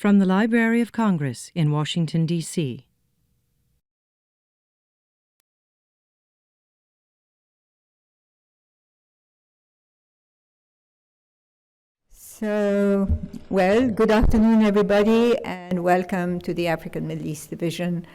From the Library of Congress in Washington, D.C. So, well, good afternoon, everybody, and welcome to the African Middle East Division.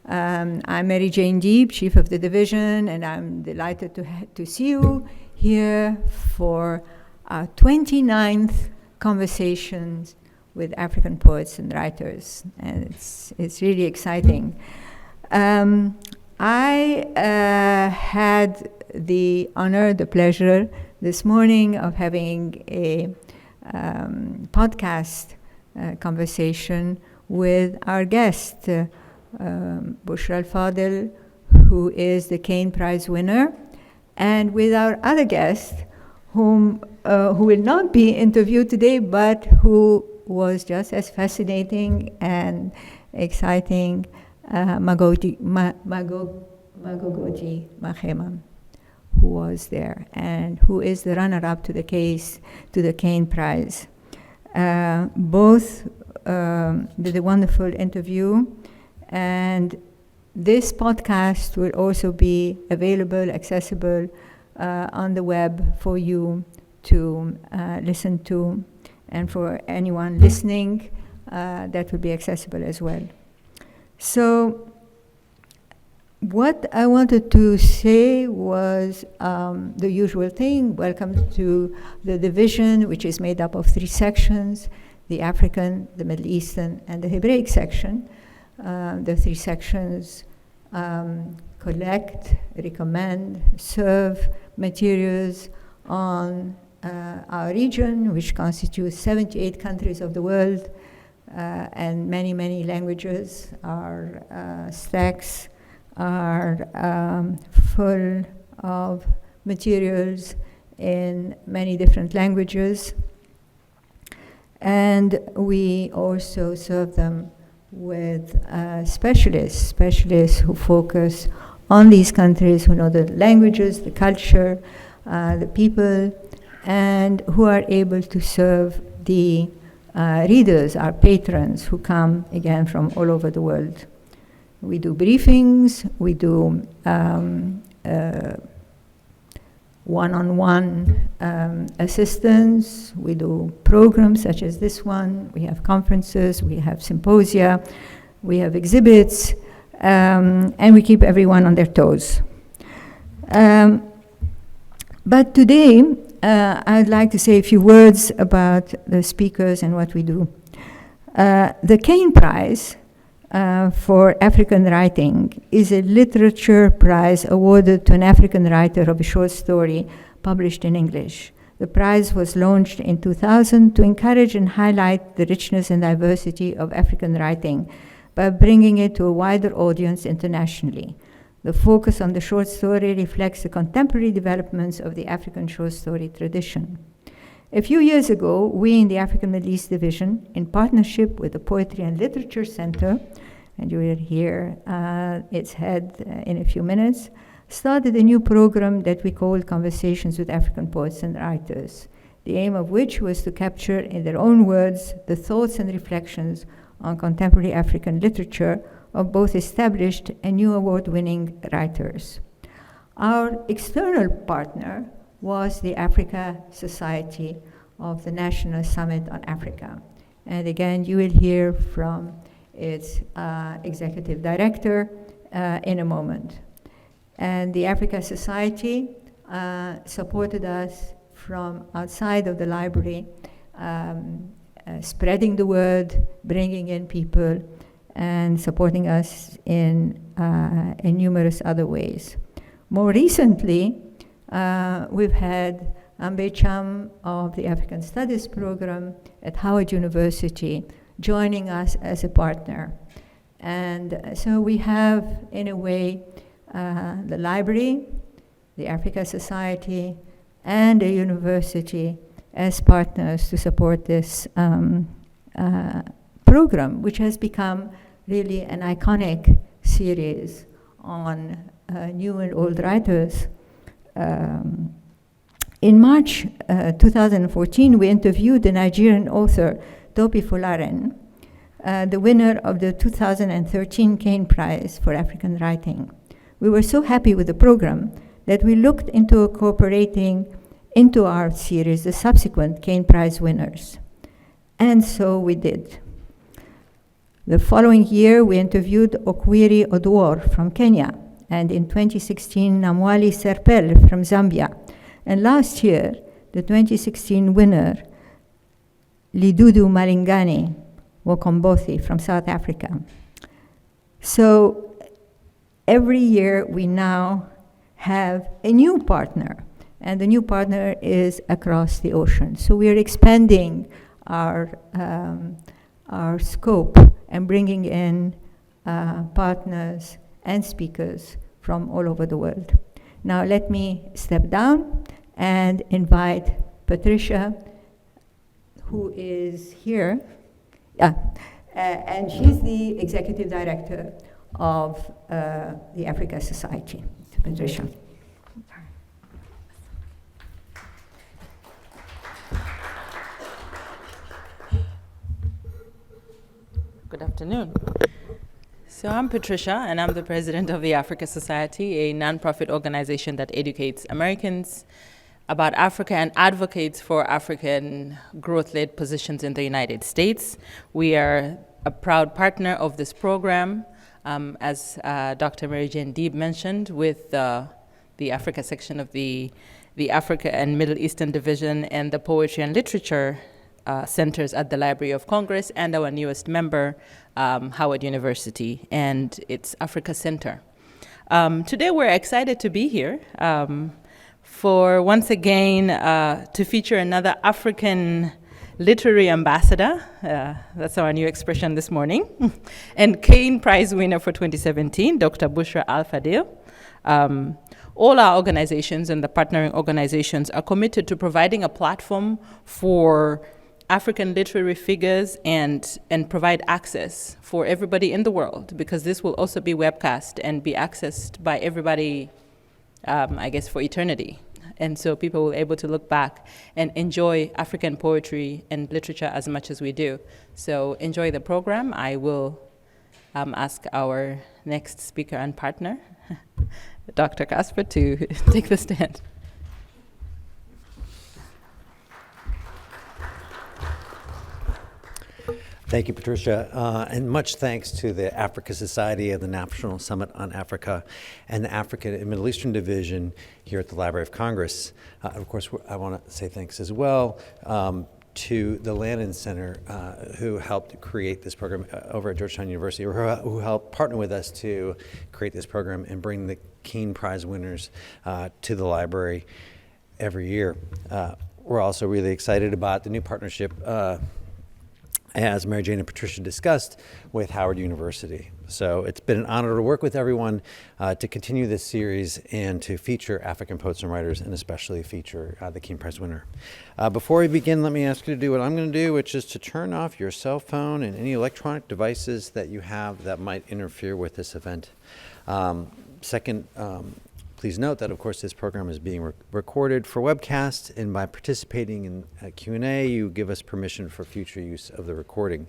I'm Mary Jane Deeb, Chief of the Division, and I'm delighted to see you here for our 29th Conversations with African Poets and Writers, and it's really exciting. I had the honor, the pleasure this morning of having a podcast conversation with our guest, Bushra al-Fadil, who is the Cain Prize winner, and with our other guest, who will not be interviewed today, but who was just as fascinating and exciting, Magogoji Mahema, who was there and who is the runner-up to the Cain Prize. Both did a wonderful interview, and this podcast will also be available, accessible on the web for you to listen to, and for anyone listening, that will be accessible as well. So what I wanted to say was the usual thing. Welcome to the division, which is made up of 3 sections: the African, the Middle Eastern, and the Hebraic section. The 3 sections collect, recommend, serve materials on our region, which constitutes 78 countries of the world, and many, many languages. Our stacks are full of materials in many different languages, and we also serve them with specialists who focus on these countries, who know the languages, the culture, the people, and who are able to serve the readers, our patrons, who come again from all over the world. We do briefings, we do one-on-one assistance, we do programs such as this one, we have conferences, we have symposia, we have exhibits, and we keep everyone on their toes. But today, I'd like to say a few words about the speakers and what we do. The Cain Prize for African Writing is a literature prize awarded to an African writer of a short story published in English. The prize was launched in 2000 to encourage and highlight the richness and diversity of African writing by bringing it to a wider audience internationally. The focus on the short story reflects the contemporary developments of the African short story tradition. A few years ago, we in the African Middle East Division, in partnership with the Poetry and Literature Center, and you will hear its head in a few minutes, started a new program that we called Conversations with African Poets and Writers, the aim of which was to capture in their own words the thoughts and reflections on contemporary African literature of both established and new award-winning writers. Our external partner was the Africa Society of the National Summit on Africa. And again, you will hear from its executive director in a moment. And the Africa Society supported us from outside of the library, spreading the word, bringing in people, and supporting us in numerous other ways. More recently, we've had Ambe Cham of the African Studies program at Howard University joining us as a partner. And so we have, in a way, the library, the Africa Society, and the university as partners to support this program, which has become really an iconic series on new and old writers. In March 2014, we interviewed the Nigerian author Topi Fularen, the winner of the 2013 Kane Prize for African Writing. We were so happy with the program that we looked into incorporating into our series the subsequent Kane Prize winners. And so we did. The following year, we interviewed Okwiri Odwor from Kenya, and in 2016, Namwali Serpel from Zambia. And last year, the 2016 winner, Lidudu Malingani Wokombothi from South Africa. So every year, we now have a new partner, and the new partner is across the ocean. So we are expanding our scope and bringing in partners and speakers from all over the world. Now let me step down and invite Patricia, who is here, and she's the executive director of the Africa Society. Patricia. Good afternoon. So I'm Patricia, and I'm the president of the Africa Society, a nonprofit organization that educates Americans about Africa and advocates for African growth-led positions in the United States. We are a proud partner of this program, as Dr. Mary Jane Deeb mentioned, with the Africa section of the Africa and Middle Eastern Division and the Poetry and Literature centers at the Library of Congress, and our newest member, Howard University, and its Africa Center. Today we're excited to be here for once again to feature another African literary ambassador, that's our new expression this morning, and Kane Prize winner for 2017, Dr. Bushra al-Fadil. All our organizations and the partnering organizations are committed to providing a platform for African literary figures and provide access for everybody in the world, because this will also be webcast and be accessed by everybody, I guess, for eternity. And so people will be able to look back and enjoy African poetry and literature as much as we do. So enjoy the program. I will ask our next speaker and partner, Dr. Kasper, to take the stand. Thank you, Patricia, and much thanks to the Africa Society and the National Summit on Africa and the African and Middle Eastern Division here at the Library of Congress. Of course, I want to say thanks as well to the Lannan Center, who helped create this program over at Georgetown University, or who helped partner with us to create this program and bring the Kane Prize winners to the library every year. We're also really excited about the new partnership, as Mary Jane and Patricia discussed, with Howard University. So it's been an honor to work with everyone to continue this series and to feature African poets and writers, and especially feature the Kane Prize winner. Before we begin, let me ask you to do what I'm going to do, which is to turn off your cell phone and any electronic devices that you have that might interfere with this event. Second, please note that, of course, this program is being recorded for webcast, and by participating in Q&A, you give us permission for future use of the recording.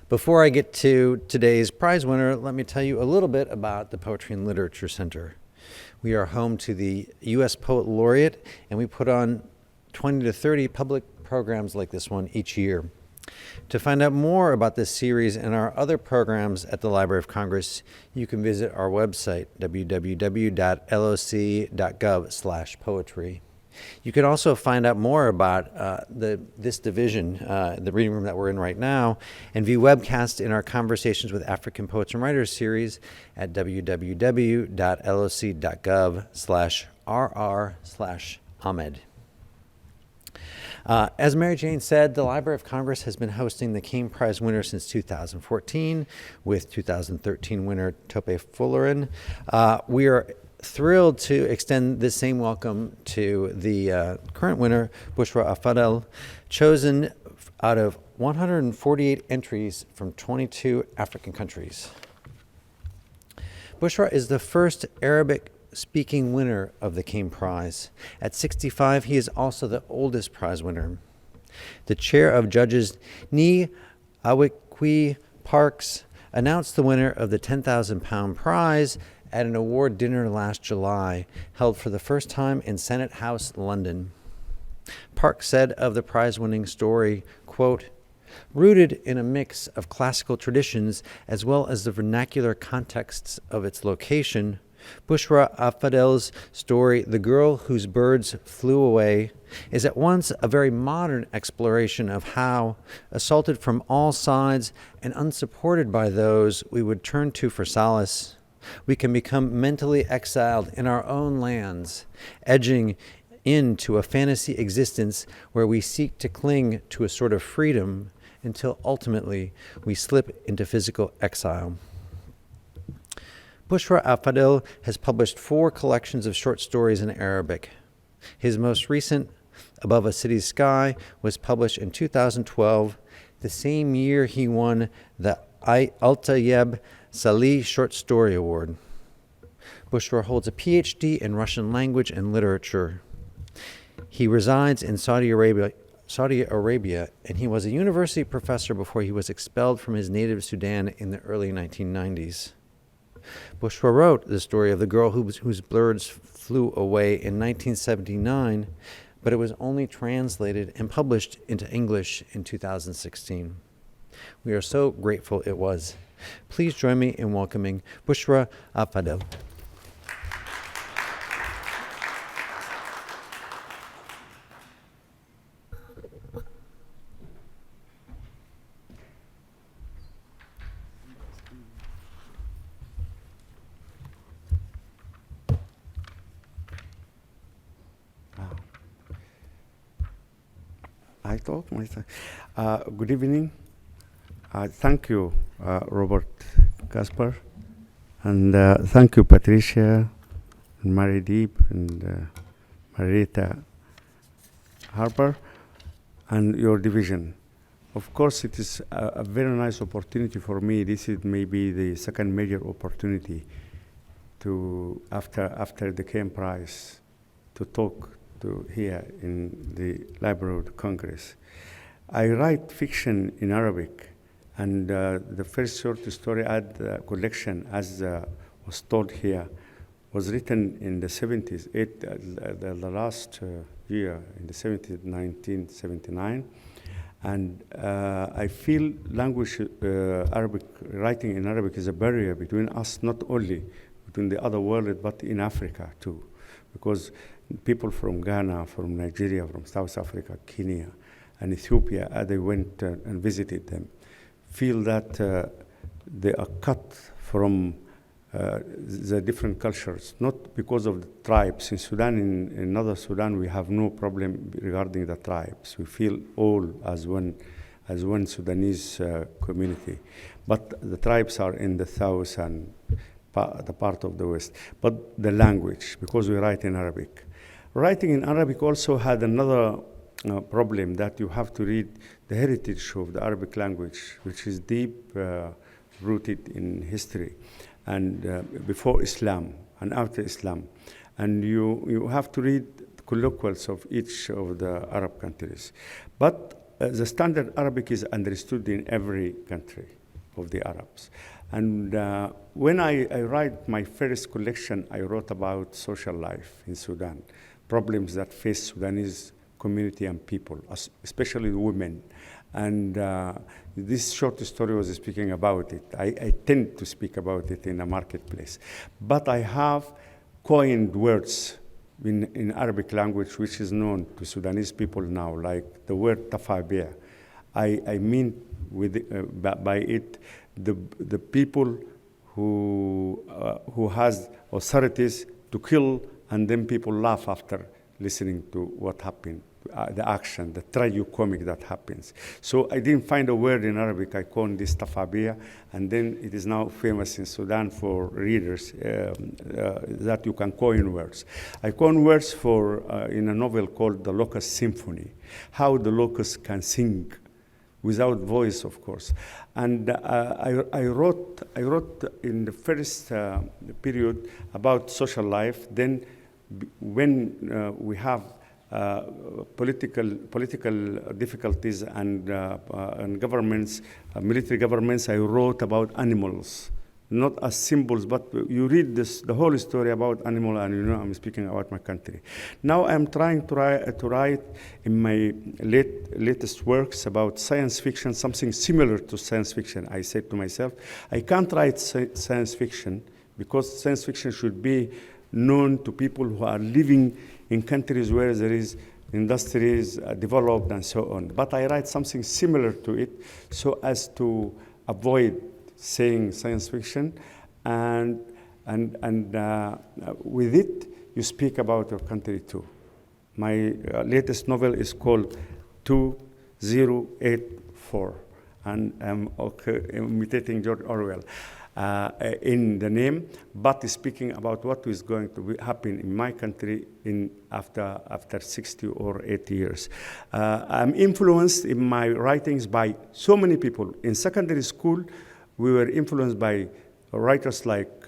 Before I get to today's prize winner, let me tell you a little bit about the Poetry and Literature Center. We are home to the U.S. Poet Laureate, and we put on 20 to 30 public programs like this one each year. To find out more about this series and our other programs at the Library of Congress, you can visit our website, www.loc.gov/poetry. You can also find out more about this division, the reading room that we're in right now, and view webcasts in our Conversations with African Poets and Writers series at www.loc.gov/rr/Ahmed. As Mary Jane said, the Library of Congress has been hosting the Kane Prize winner since 2014, with 2013 winner Tope Fullerin. We are thrilled to extend this same welcome to the current winner, Bushra al-Fadil, chosen out of 148 entries from 22 African countries. Bushra is the first Arabic-speaking winner of the Kane Prize. At 65, he is also the oldest prize winner. The chair of judges Ni Awikwi Parks announced the winner of the £10,000 prize at an award dinner last July, held for the first time in Senate House, London. Parks said of the prize-winning story, quote, "Rooted in a mix of classical traditions as well as the vernacular contexts of its location, Bushra al-Fadil's story, The Girl Whose Birds Flew Away, is at once a very modern exploration of how, assaulted from all sides and unsupported by those we would turn to for solace, we can become mentally exiled in our own lands, edging into a fantasy existence where we seek to cling to a sort of freedom until ultimately we slip into physical exile." Bushra al-Fadil has published 4 collections of short stories in Arabic. His most recent, Above a City's Sky, was published in 2012, the same year he won the Al-Tayyib Salih Short Story Award. Bushra holds a PhD in Russian language and literature. He resides in Saudi Arabia, and he was a university professor before he was expelled from his native Sudan in the early 1990s. Bushra wrote the story of the girl whose birds flew away in 1979, but it was only translated and published into English in 2016. We are so grateful it was. Please join me in welcoming Bushra al-Fadil. I talk myself. Good evening. Thank you, Robert Kasper, and thank you, Patricia, and Mary Deep, and Marita Harper, and your division. Of course, it is a very nice opportunity for me. This is maybe the second major opportunity to, after the Cain Prize, to talk to here in the Library of the Congress. I write fiction in Arabic, and the first short story ad collection, as was told here, was written in the 70s, the last year, in the 70s, 1979. And I feel language, Arabic, writing in Arabic is a barrier between us, not only between the other world, but in Africa too. Because people from Ghana, from Nigeria, from South Africa, Kenya, and Ethiopia, they went and visited them, feel that they are cut from the different cultures, not because of the tribes. In Sudan, in Northern Sudan, we have no problem regarding the tribes. We feel all as one Sudanese community. But the tribes are in the south and the part of the west. But the language, because we write in Arabic. Writing in Arabic also had another problem, that you have to read the heritage of the Arabic language, which is deep rooted in history, and before Islam and after Islam. And you have to read colloquials of each of the Arab countries. But the standard Arabic is understood in every country of the Arabs. And when I write my first collection, I wrote about social life in Sudan, problems that face Sudanese community and people, especially women. And this short story was speaking about it. I tend to speak about it in the marketplace. But I have coined words in Arabic language, which is known to Sudanese people now, like the word tafabia. I mean by it the people who has authorities to kill, and then people laugh after listening to what happened, the action, the tragicomic that happens. So I didn't find a word in Arabic. I coined this tafabia, and then it is now famous in Sudan for readers that you can coin words. I coined words for in a novel called The Locust Symphony, how the locust can sing without voice, of course. And I wrote in the first period about social life. Then when we have political difficulties and governments, military governments, I wrote about animals, not as symbols, but you read the whole story about animal, and you know I'm speaking about my country. Now I'm trying to write in my latest works about science fiction, something similar to science fiction. I said to myself, I can't write science fiction because science fiction should be known to people who are living in countries where there is industries developed and so on. But I write something similar to it so as to avoid saying science fiction, and with it, you speak about your country too. My latest novel is called 2084, and I'm imitating George Orwell in the name, but speaking about what is going to happen in my country after 60 or 80 years. I'm influenced in my writings by so many people. In secondary school, we were influenced by writers like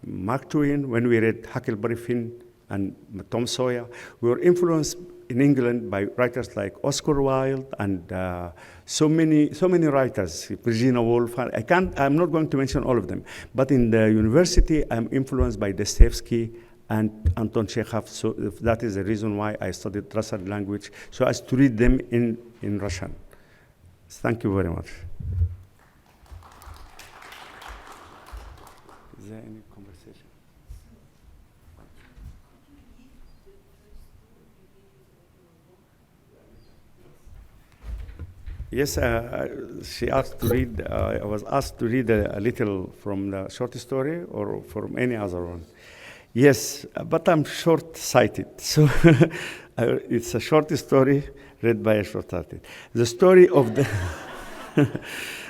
Mark Twain when we read Huckleberry Finn and Tom Sawyer. We were influenced in England by writers like Oscar Wilde and so many writers, Virginia Woolf. I'm not going to mention all of them. But in the university, I'm influenced by Dostoevsky and Anton Chekhov. So that is the reason why I studied Russian language, so as to read them in Russian. Thank you very much. Is there any conversation? Yes, she asked to read. I was asked to read a little from the short story or from any other one. Yes, but I'm short-sighted, so it's a short story read by a short-sighted. The story of the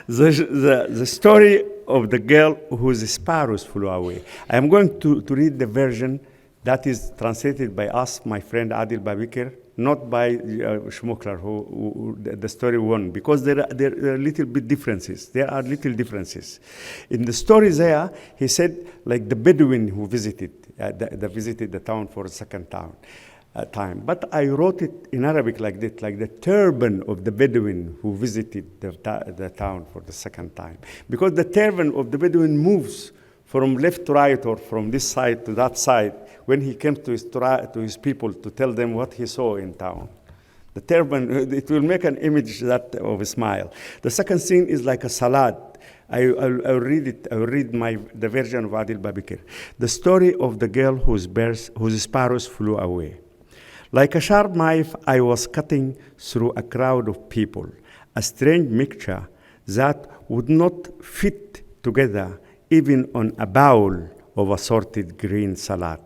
the story of the girl whose sparrows flew away. I am going to read the version that is translated by us, my friend Adil Babikir, not by Schmuckler, who the story won, because there are little bit differences. There are little differences. In the story there, he said, like the Bedouin who visited the town for a second time. But I wrote it in Arabic like that, like the turban of the Bedouin who visited the town for the second time. Because the turban of the Bedouin moves from left to right or from this side to that side when he came to his people to tell them what he saw in town. The turban, it will make an image of a smile. The second scene is like a salad. I'll read it. I'll read the version of Adil Babikir. The story of the girl whose sparrows flew away. Like a sharp knife, I was cutting through a crowd of people, a strange mixture that would not fit together even on a bowl of assorted green salad.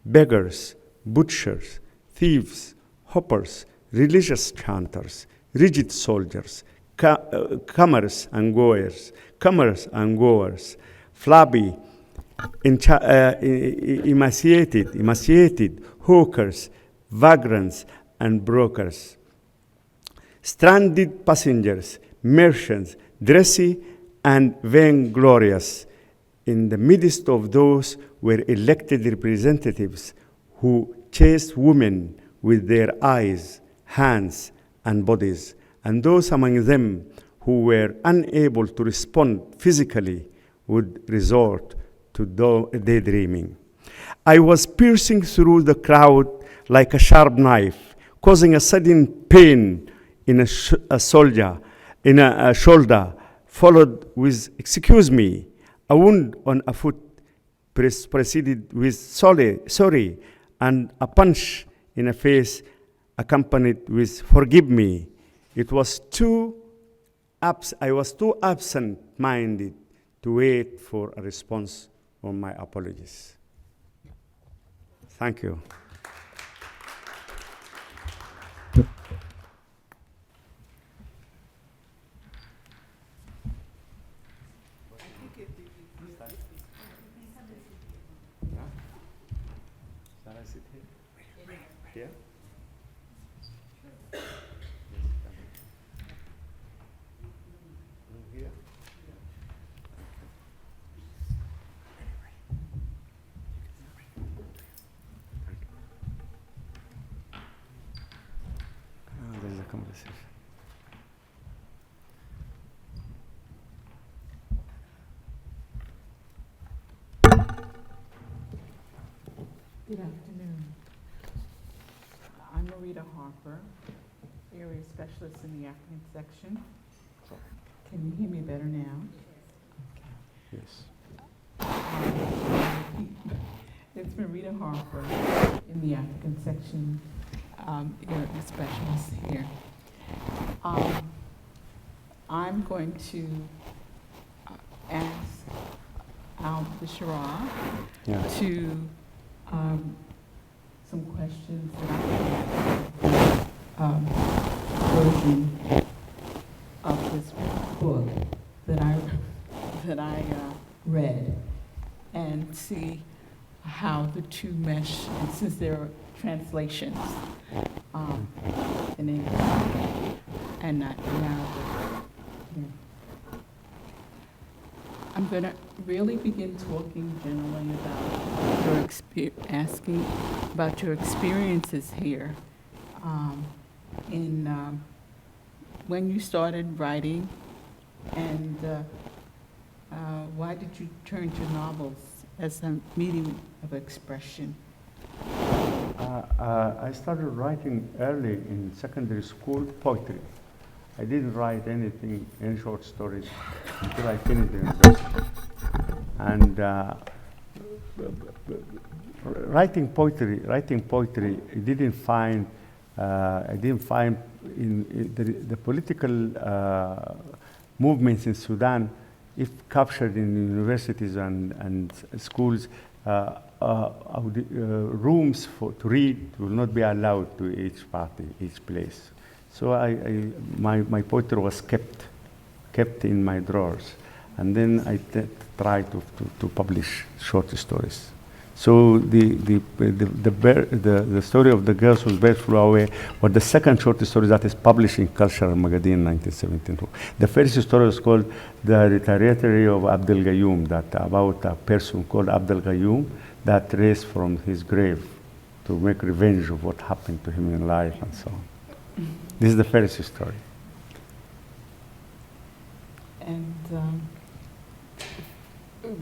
Beggars, butchers, thieves, hoppers, religious chanters, rigid soldiers, comers and goers, flabby, emaciated, hawkers, vagrants and brokers, stranded passengers, merchants, dressy and vainglorious. In the midst of those were elected representatives who chased women with their eyes, hands, and bodies, and those among them who were unable to respond physically would resort to daydreaming. I was piercing through the crowd like a sharp knife, causing a sudden pain in a shoulder, followed with, "Excuse me," a wound on a foot preceded with sorry, and a punch in a face accompanied with "Forgive me." I was too absent-minded to wait for a response on my apologies. Thank you. Here? Here? Good afternoon. I'm Marita Harper, area specialist in the African section. Can you hear me better now? Yes. It's Marita Harper in the African section, area specialist here. I'm going to ask Bushra Yeah. to some questions that I have version of this book that I read, and see how the two mesh, and since there are translations in English and not in Arabic. Yeah. I'm going to really begin talking generally about your asking about your experiences here when you started writing, and why did you turn to novels as a medium of expression? I started writing early in secondary school poetry. I didn't write anything, any short stories, until I finished the university. And writing poetry, I didn't find in the political movements in Sudan, if captured in universities and schools, rooms to read will not be allowed to each party, each place. So my poetry was kept in my drawers, and then I tried to publish short stories. So the story of the girls whose birds flew away was the second short story that is published in Cultural Magazine in 1972. The first story was called The Retaliatory of Abdel Gayoom, that about a person called Abdel Gayoom that raised from his grave to make revenge of what happened to him in life and so on. This is the first story. And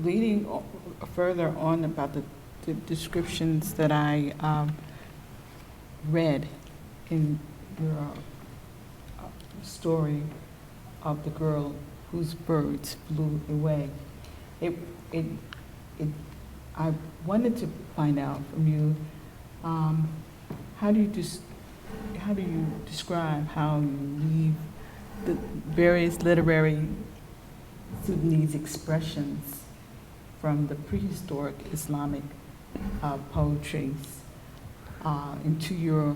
leading further on about the descriptions that I read in your story of the girl whose birds flew away, I wanted to find out from you, how do you describe how you weave the various literary Sudanese expressions from the prehistoric Islamic poetries into your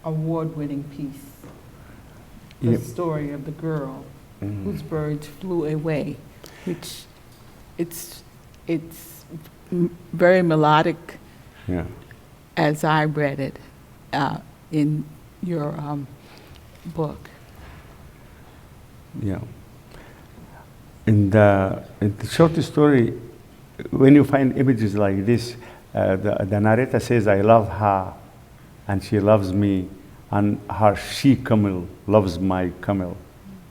award-winning piece, the story of the girl whose birds flew away, which it's very melodic, as I read it in your book. Yeah. In the short story, when you find images like this, the narrator says, I love her and she loves me, and her she-camel loves my camel.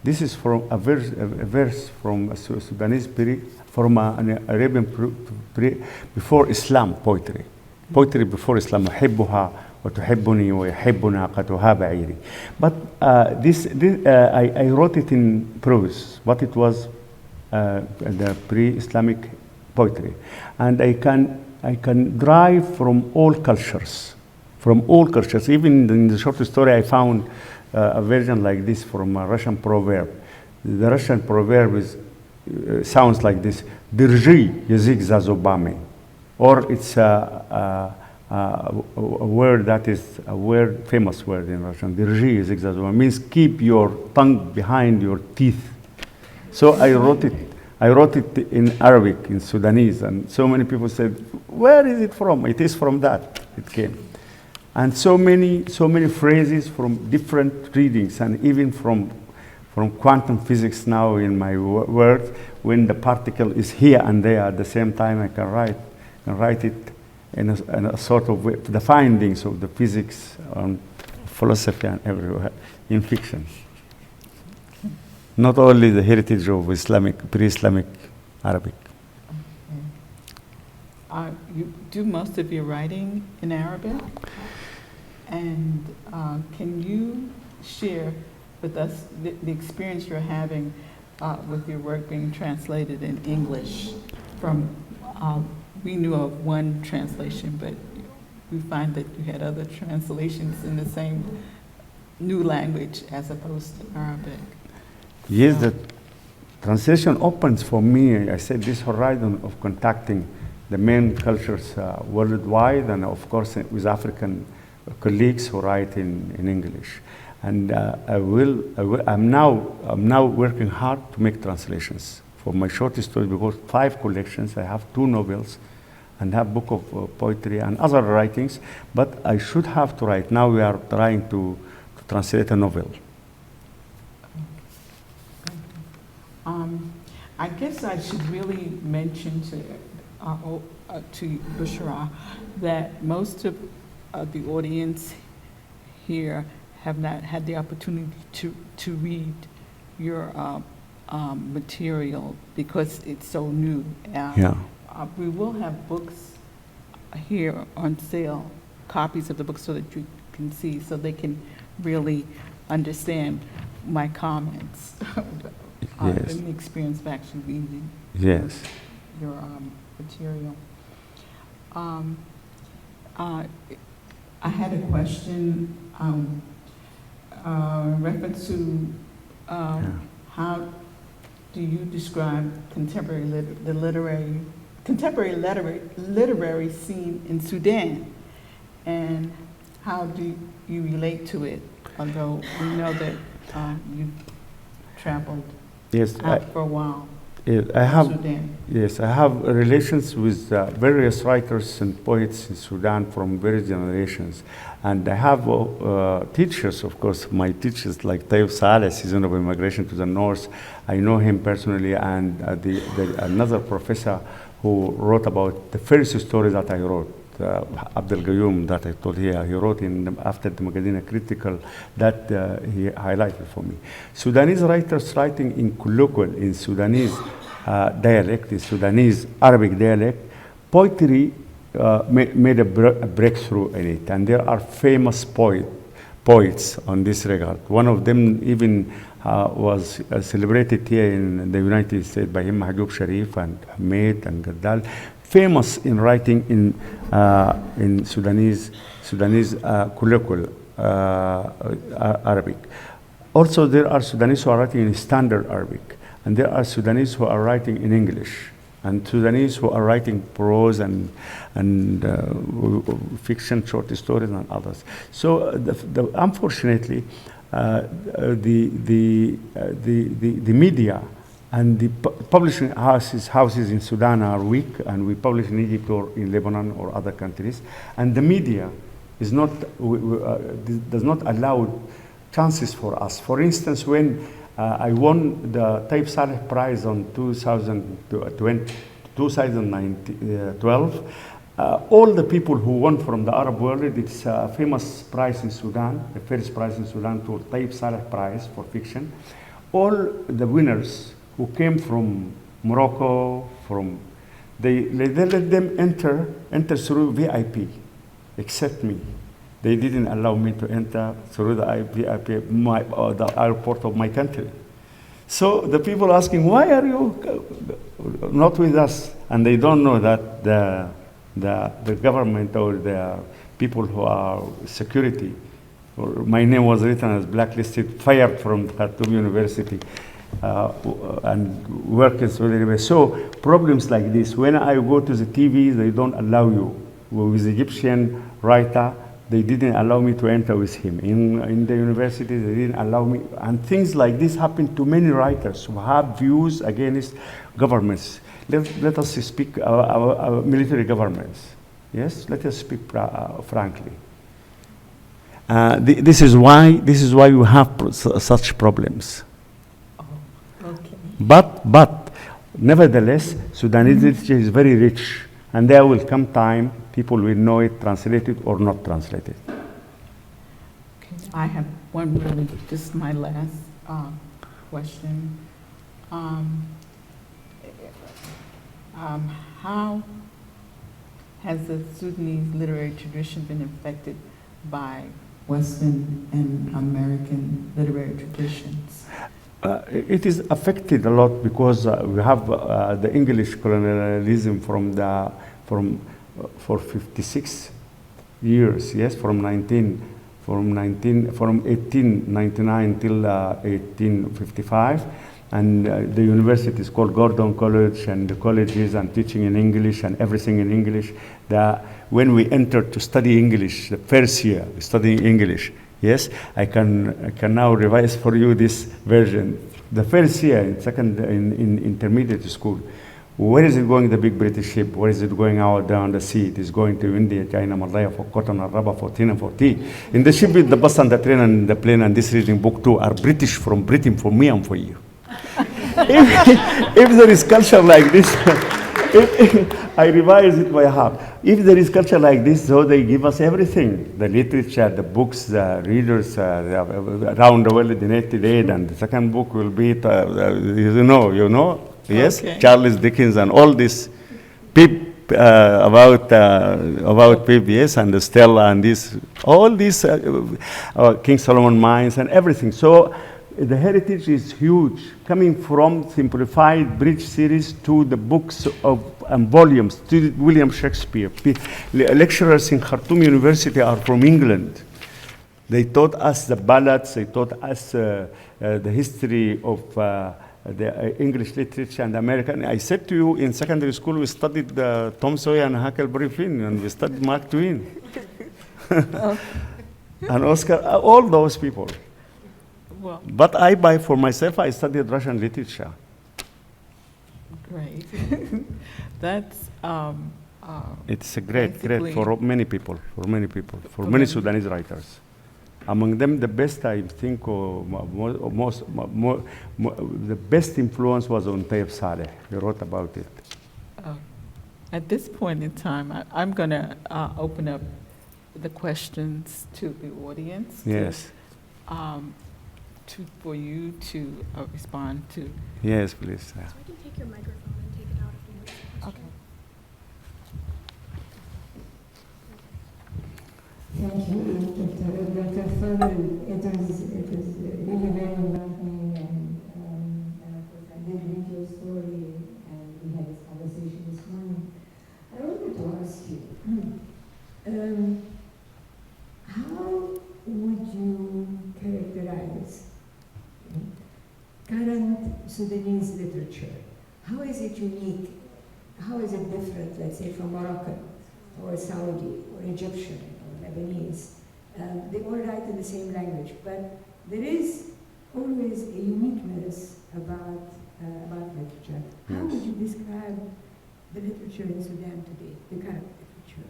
This is from a verse from a Sudanese from an Arabian before Islam poetry. Poetry before Islam. أحبها وتحبني ويحب ناقتها بعيري. But I wrote it in prose, but it was the pre-Islamic poetry, and I can derive from all cultures, Even in the short story, I found a version like this from a Russian proverb. The Russian proverb sounds like this: "Держи язык за зубами," or it's a word that is a famous word in Russian. "Держи язык за зубами" means keep your tongue behind your teeth. So I wrote it in Arabic, in Sudanese, and so many people said, "Where is it from?" It is from that it came. And so many phrases from different readings, and even from quantum physics now in my work, when the particle is here and there at the same time, I can write it in a sort of way, the findings of the physics on philosophy and everywhere in fiction. Not only the heritage of pre-Islamic Arabic. you do most of your writing in Arabic, and can you share with us the experience you're having with your work being translated in English from, we knew of one translation, but we find that you had other translations in the same new language as opposed to Arabic. Yes, the translation opens for me, I said, this horizon of contacting the main cultures worldwide, and of course with African colleagues who write in English. And I'm now working hard to make translations for my short stories, because 5 collections, I have 2 novels, and have book of poetry and other writings, but I should have to write. Now we are trying to translate a novel. I guess I should really mention to Bushra that most of the audience here have not had the opportunity to read your material because it's so new. Yeah. We will have books here on sale, copies of the books so that you can see, so they can really understand my comments. Yes. And the experience of actually reading Yes. your material. I had a question in reference to how do you describe contemporary literary scene in Sudan, and how do you relate to it? Although we know that you've traveled out for a while. I have, Sudan. yes, I have relations with various writers and poets in Sudan from various generations. And I have teachers, of course, my teachers like Tayyip Saleh, Season of Immigration to the North. I know him personally, and another professor who wrote about the first story that I wrote, Abdel Gayoum, that I told here. He wrote after the Mogadina Critical that he highlighted for me. Sudanese writers writing in colloquial, in Sudanese dialect, in Sudanese Arabic dialect, poetry made a breakthrough in it. And there are famous poets on this regard. One of them even was celebrated here in the United States by him, Mahjoub Sharif and Hamid and Gaddal, famous in writing in Sudanese colloquial Arabic. Also, there are Sudanese who are writing in standard Arabic, and there are Sudanese who are writing in English, and Sudanese who are writing prose and fiction, short stories, and others. So, unfortunately, the media and the publishing houses in Sudan are weak, and we publish in Egypt or in Lebanon or other countries, and the media is not does not allow chances for us. For instance, when I won the Tayyip Saleh Prize on 2012, all the people who won from the Arab world, it's a famous prize in Sudan, the first prize in Sudan, called Tayyip Saleh Prize for fiction. All the winners who came from Morocco, they let them enter through VIP, except me. They didn't allow me to enter through the VIP, the airport of my country. So the people asking, why are you not with us? And they don't know that the government or the people who are security, or my name was written as blacklisted, fired from Khartoum University, and work in Saudi Arabia. So problems like this, when I go to the TV, they don't allow you. With the Egyptian writer, they didn't allow me to enter with him. In the university, they didn't allow me. And things like this happen to many writers who have views against governments. Let us speak our military governments. Yes, let us speak frankly. This is why you have such problems. Okay. But nevertheless, Sudanese literature is very rich, and there will come time people will know it, translated or not translated. Okay. I have one really, just my last question. How has the Sudanese literary tradition been affected by Western and American literary traditions? It is affected a lot because we have the English colonialism for 56 years, yes, from 1899 till 1855, and the university is called Gordon College, and the colleges and teaching in English and everything in English. When we entered to study English, the first year studying English, yes, I can now revise for you this version. The first year in intermediate school, where is it going, the big British ship? Where is it going out down the sea? It is going to India, China, Malaya, for cotton and rubber, for tin and for tea. In the ship, with the bus and the train and the plane and this reading book too are British from Britain, for me and for you. if there is culture like this, I revise it by half. If there is culture like this, so they give us everything: the literature, the books, the readers, around the world in 80 days, and the second book will be, you know, yes, Okay. Charles Dickens and all this, Pip about Pip, yes, and Stella and this, all these King Solomon mines and everything. So the heritage is huge, coming from simplified bridge series to the books of volumes, to William Shakespeare. Lecturers in Khartoum University are from England. They taught us the ballads, they taught us the history of the English literature and American. I said to you, in secondary school, we studied Tom Sawyer and Huckleberry Finn, and we studied Mark Twain. And Oscar, all those people. Well, But I, for myself, I studied Russian literature. great. That's It's a great basically- for many people, for many Okay. Sudanese writers. Among them, the best, I think, the best influence was on Tayyip Saleh. He wrote about it. At this point in time, I'm going to open up the questions to the audience. Yes, For you to respond to. yes, please. So I can take your microphone and take it out if you need to. Okay. Thank you, Dr. Fadil. It was really very enlightening, and of course I did read your story, and we had this conversation this morning. I wanted to ask you, how would you characterize current Sudanese literature? How is it unique? How is it different, let's say, from Moroccan or Saudi or Egyptian or Lebanese? They all write in the same language, but there is always a uniqueness about literature. How would you describe the literature in Sudan today, the current literature?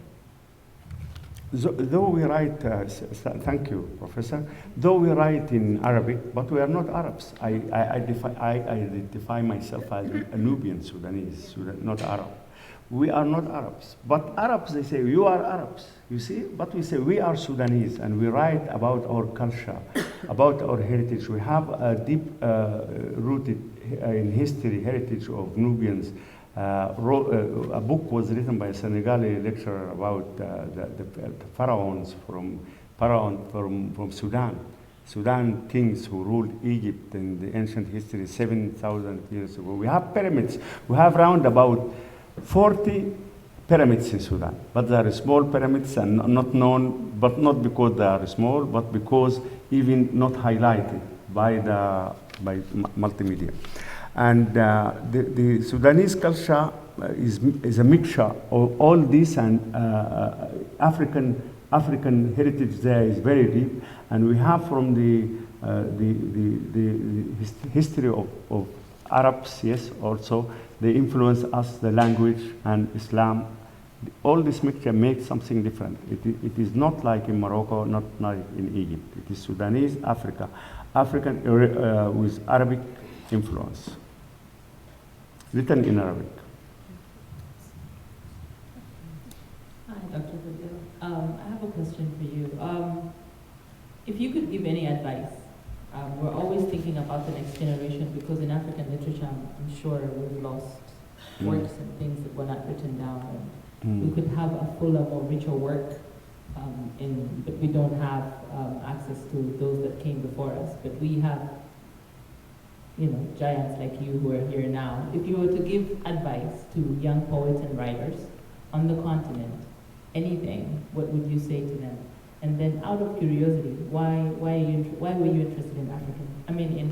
Though we write, thank you, Professor, though we write in Arabic, but we are not Arabs. I identify myself as a Nubian Sudanese, not Arab. We are not Arabs. But Arabs, they say, you are Arabs, you see? But we say, we are Sudanese, and we write about our culture, about our heritage. We have a deep rooted in history, heritage of Nubians. A book was written by a Senegali lecturer about the pharaohs from Sudan. Sudan kings who ruled Egypt in the ancient history 7,000 years ago. We have pyramids. We have round about 40 pyramids in Sudan, but they are small pyramids and not known, but not because they are small, but because even not highlighted by multimedia. And the Sudanese culture is a mixture of all this, and African heritage there is very deep. And we have from the history of Arabs, yes, also they influence us, the language and Islam. All this mixture makes something different. It is not like in Morocco, not like in Egypt. It is Sudanese, African with Arabic influence, written in Arabic. Hi, Dr. Fadil. I have a question for you. If you could give any advice, we're always thinking about the next generation, because in African literature, I'm sure we've lost works and things that were not written down. we could have a fuller, more richer work, but we don't have access to those that came before us. But we have, giants like you who are here now. If you were to give advice to young poets and writers on the continent, anything, what would you say to them? And then, out of curiosity, why were you interested in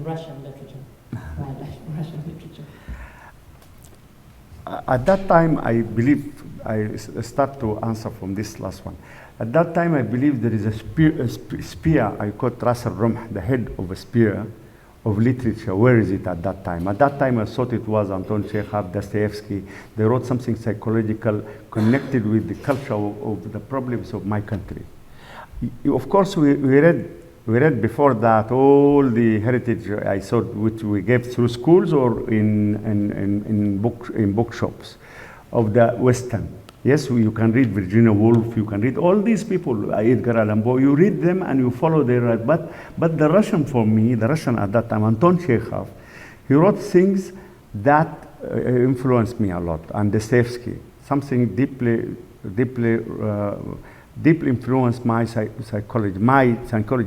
Russian literature? Russian literature. At that time, I believe, I start to answer from this last one. At that time, I believe there is a spear, I called Ras al-Rumh, the head of a spear of literature. Where is it at that time? At that time, I thought it was Anton Chekhov, Dostoevsky. They wrote something psychological connected with the culture of the problems of my country. Of course, we read before that all the heritage I saw, which we gave through schools or in bookshops of the Western. Yes, you can read Virginia Woolf, you can read all these people, Edgar Allan Poe, you read them and you follow their, but the Russian for me, the Russian at that time, Anton Chekhov, he wrote things that influenced me a lot, and Dostoevsky, something deeply influenced my psychology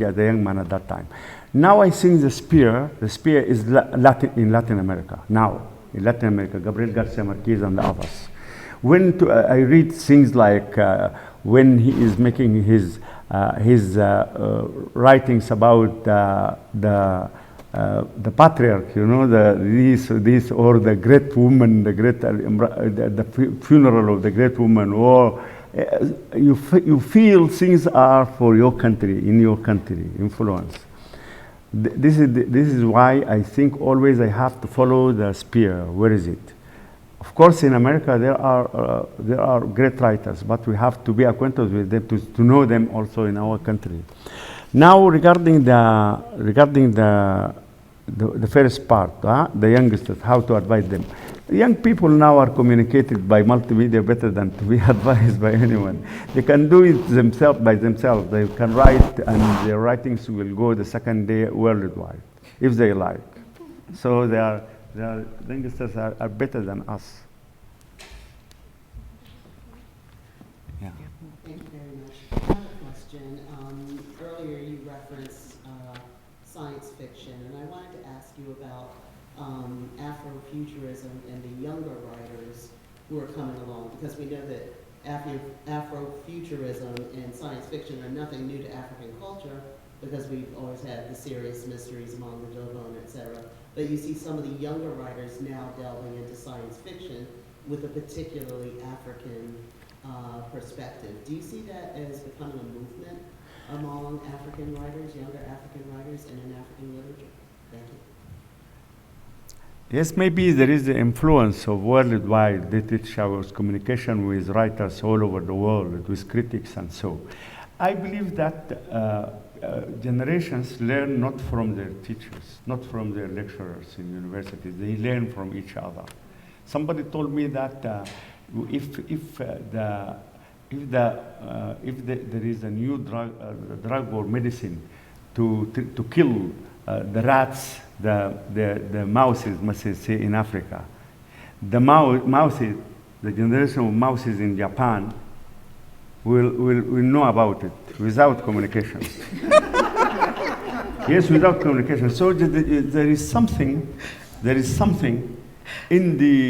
as a young man at that time. Now I think the spear is in Latin America, now, in Latin America, Gabriel Garcia Marquez and the others. When I read things like when he is making his writings about the patriarch, this or the great woman, the funeral of the great woman, or you feel things are for your country, in your country, influence. This is why I think always I have to follow the spear. Where is it? Of course, in America there are great writers, but we have to be acquainted with them to know them also in our country. Now, regarding the first part, the youngsters, how to advise them. Young people now are communicated by multimedia better than to be advised by anyone. They can do it by themselves. They can write, and their writings will go the second day worldwide, if they like. So the youngsters are better than us. Yeah. Thank you very much. I have a question. Earlier you referenced science fiction, and I wanted to ask you about Afrofuturism and the younger writers who are coming along, because we know that Afrofuturism and science fiction are nothing new to African culture, because we've always had the serious mysteries among the Dogon, etc. But you see some of the younger writers now delving into science fiction with a particularly African perspective. Do you see that as becoming a movement among African writers, younger African writers, and in African literature? Thank you. Yes, maybe there is the influence of worldwide literature, communication with writers all over the world, with critics and so. I believe that generations learn not from their teachers, not from their lecturers in universities. They learn from each other. Somebody told me that if there is a new drug or medicine to kill the rats, the mouses, must say, in Africa, the mouses, the generation of mouses in Japan will know about it without communication. Yes, without communication. So there is something in the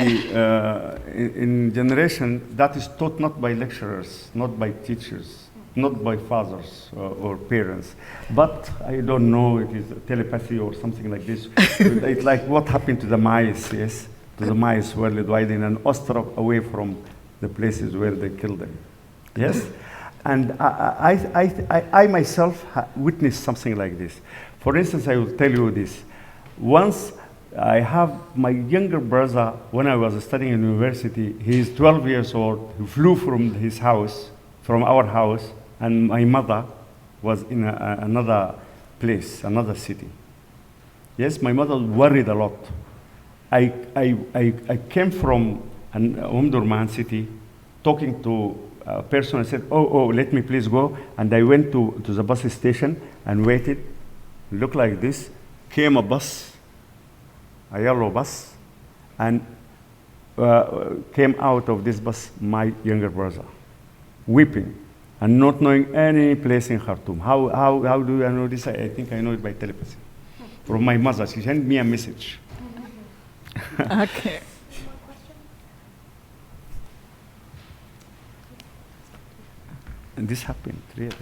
in generation that is taught not by lecturers, not by teachers, not by fathers or parents, but I don't know, it is telepathy or something like this. It's like what happened to the mice, yes, to the mice worldwide in an ostrich away from the places where they killed them. Yes, and I myself witnessed something like this. For instance, I will tell you this. Once I have my younger brother, when I was studying in university, he is 12 years old. He flew from his house, from our house, and my mother was in another place, another city. Yes, my mother worried a lot. I came from an Omdurman city, talking to a person. I said, oh, let me please go. And I went to the bus station and waited. Looked like this. Came a bus, a yellow bus, and came out of this bus, my younger brother, weeping and not knowing any place in Khartoum. How do I know this? I think I know it by telepathy from my mother. She sent me a message. Okay. And this happened, really.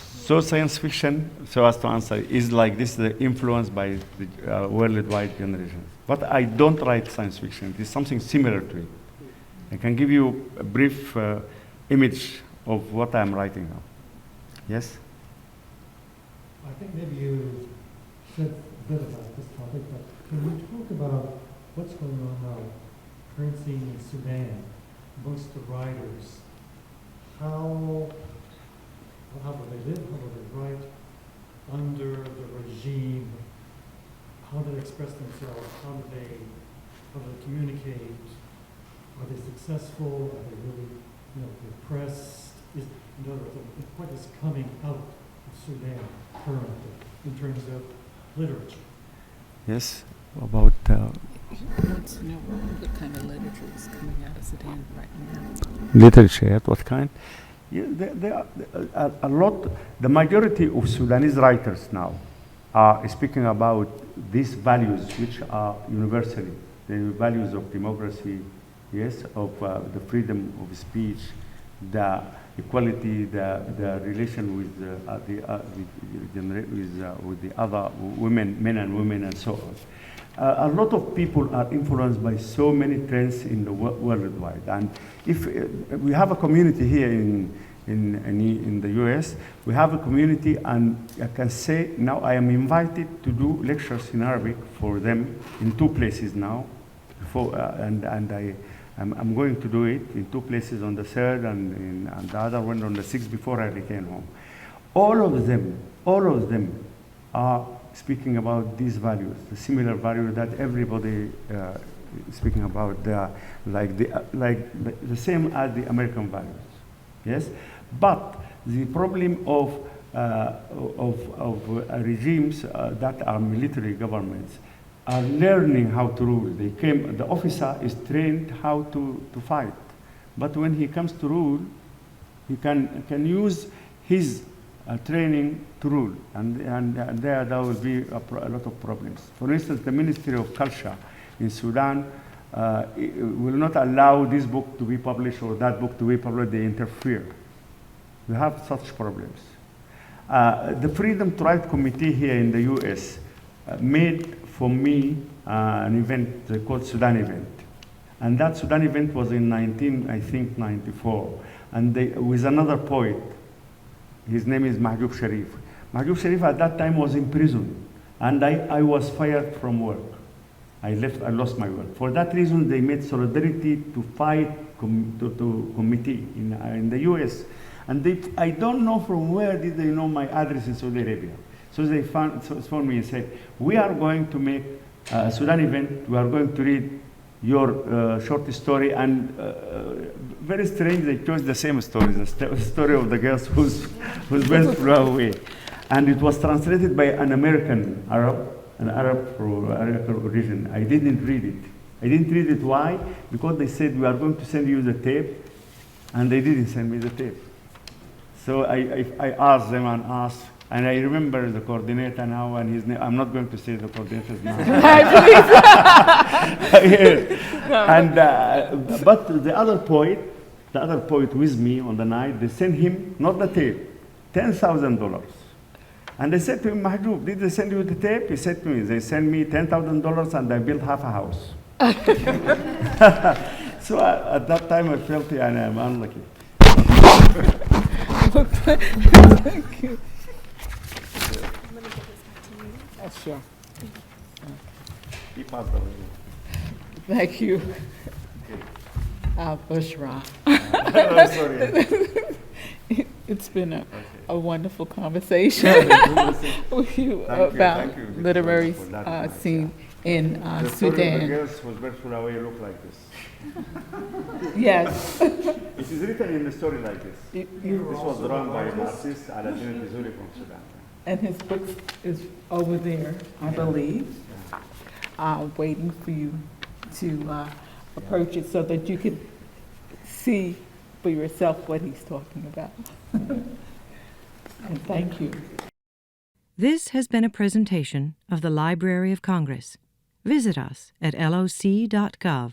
So science fiction, so as to answer, is like this, influenced by the worldwide generations. But I don't write science fiction. It is something similar to it. I can give you a brief image of what I'm writing now. Yes? I think maybe you said a bit about this topic, but can you talk about what's going on now, currency in Sudan, amongst the writers? How do they live? How do they write under the regime? How do they express themselves? How do they communicate? Are they successful? Are they really, repressed? In other words, what is coming out of Sudan currently in terms of literature? Yes, about What kind of literature is coming out of Sudan right now? literature, what kind? Yeah, there are a lot. The majority of Sudanese writers now are speaking about these values, which are universally the values of democracy, yes, of the freedom of speech, the equality, the relation with the other women, men and women, and so on. A lot of people are influenced by so many trends in the worldwide, and if we have a community here in the US, we have a community, and I can say now I am invited to do lectures in Arabic for them in 2 places now, I'm going to do it in 2 places, on the 3rd and the other one on the 6th before I return home. All of them are speaking about these values, the similar value that everybody is speaking about. They are like the same as the American values, yes. But the problem of regimes that are military governments are learning how to rule. The officer is trained how to fight, but when he comes to rule, he can use his training to rule, and there will be a lot of problems. For instance, the Ministry of Culture in Sudan will not allow this book to be published or that book to be published. They interfere. We have such problems. The Freedom to Write Committee here in the US made for me an event called Sudan Event. And that Sudan Event was in 1994. And with another poet, his name is Mahjoub Sharif. Mahjoub Sharif at that time was in prison, and I was fired from work. I lost my work. For that reason, they made solidarity to fight to committee in the US. And I don't know from where did they know my address in Saudi Arabia. So they phoned me and said, we are going to make a Sudan event. We are going to read your short story. And very strange, they chose the same story, the story of the girls whose best flew away. And it was translated by an American Arab, an Arab from Arabic origin. I didn't read it. I didn't read it. Why? Because they said, we are going to send you the tape. And they didn't send me the tape. So I asked them and I remember the coordinator now, and his name, I'm not going to say the coordinator's name. Yes. But the other poet with me on the night, they sent him, not the tape, $10,000. And they said to him, Mahjoub, did they send you the tape? He said to me, they sent me $10,000 and I built half a house. So at that time I felt and I'm unlucky. Thank you. Sure. He passed away. Thank you, Bushra. It's been a wonderful conversation with you about literary scene in Sudan. The girls whose birth flew away look like this. Yes. It is written in the story like this. This was drawn by an artist, Al-Fadil from Sudan. And his book is over there, I believe, waiting for you to approach it so that you can see for yourself what he's talking about. And thank you. This has been a presentation of the Library of Congress. Visit us at loc.gov.